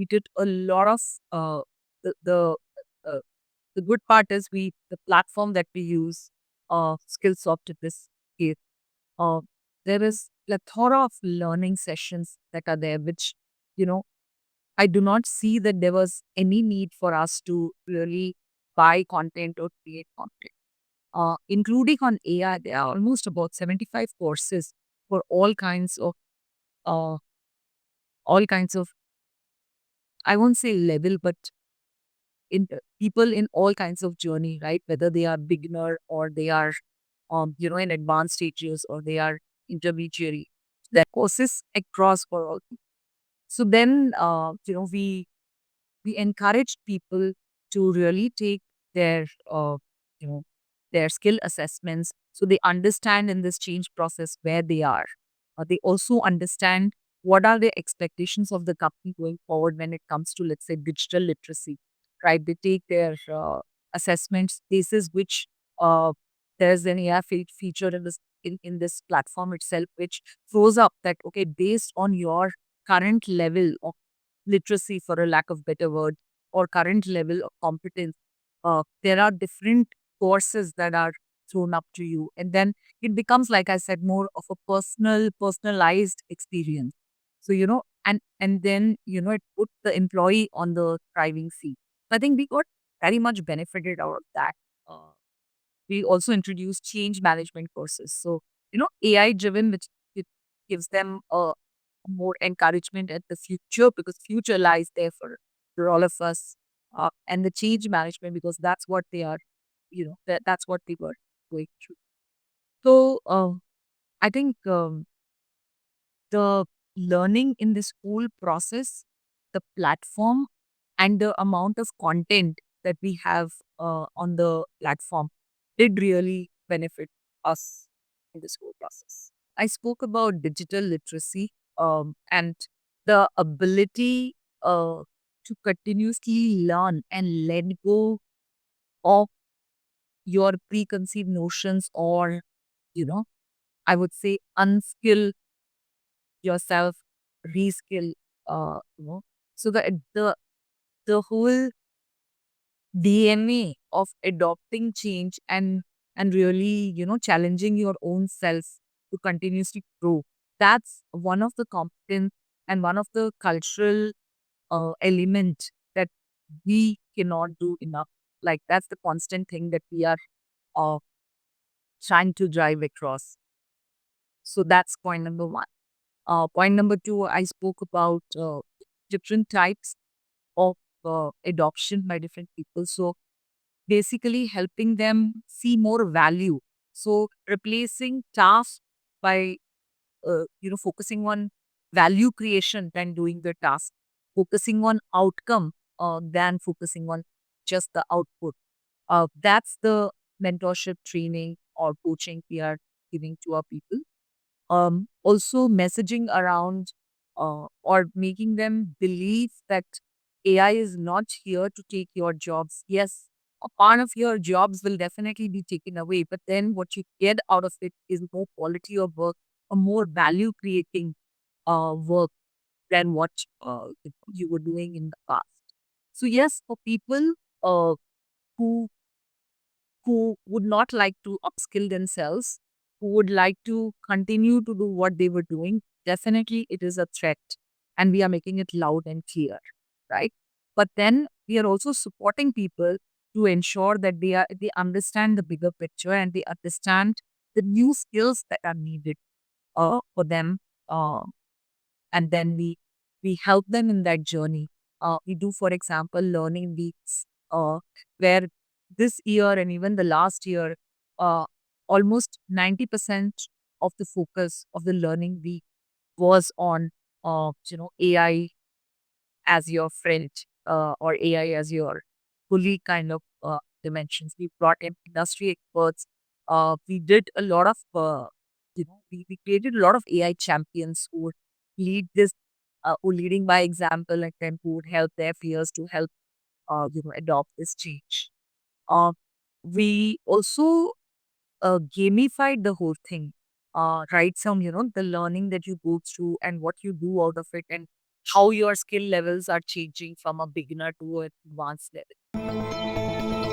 we did a lot of the uh, the good part is the platform that we use, Skillsoft in this case, uh, there is plethora of learning sessions that are there, which you know I do not see that there was any need for us to really buy content or create content. Including on AI, there are almost about 75 courses for uh, all kinds of, I won't say level, but in people in all kinds of journey, right? Whether they are beginner or they are, in advanced stages or they are intermediary. There are courses across for all. So then, we encourage people to really take their, you know, their skill assessments so they understand in this change process where they are. They also understand what are the expectations of the company going forward when it comes to, let's say, digital literacy, right? They take their assessments basis which uh, there's an AI feature in this platform itself, which throws up that, okay, based on your current level of literacy, for a lack of better word, or current level of competence, there are different courses that are thrown up to you. And then it becomes, like I said, more of a personalized experience. So, and then, it put the employee on the driving seat. I think we got very much benefited out of that. Uh, we also introduced change management courses. So, AI driven, which it gives them more encouragement at the future because future lies there for all of us. And the change management because that's what they are, that's what they were going through. So I think the learning in this whole process, the platform, and the amount of content that we have on the platform did really benefit us in this whole process. I spoke about digital literacy and the ability to continuously learn and let go of your preconceived notions or, you know, I would say unskill yourself, reskill, uh, you know. So the whole DNA of adopting change and really, challenging your own self to continuously grow. That's one of the competence and one of the cultural element that we cannot do enough. Like that's the constant thing that we are uh, trying to drive across. So that's point number one. Point number two, I spoke about different types of adoption by different people. So basically helping them see more value. So replacing tasks by focusing on value creation than doing the task, focusing on outcome than focusing on just the output. That's the mentorship training or coaching we are giving to our people. Also messaging around or making them believe that AI is not here to take your jobs. Yes, a part of your jobs will definitely be taken away, but then what you get out of it is more quality of work, a more value creating work than what you were doing in the past. So yes, for people uh, who would not like to upskill themselves, who would like to continue to do what they were doing, definitely it is a threat. And we are making it loud and clear, right? But then we are also supporting people to ensure that they understand the bigger picture and they understand the new skills that are needed for them. Uh, and then we help them in that journey. We do, for example, learning weeks, where this year and even the last year, uh, almost 90% of the focus of the learning week was on, AI as your friend or AI as your fully kind of dimensions. We brought in industry experts. We did a lot of, we created a lot of AI champions who would lead this, who leading by example and then who would help their peers to help, adopt this change. Uh, we also gamified the whole thing. Right, some, the learning that you go through and what you do out of it and how your skill levels are changing from a beginner to an advanced level.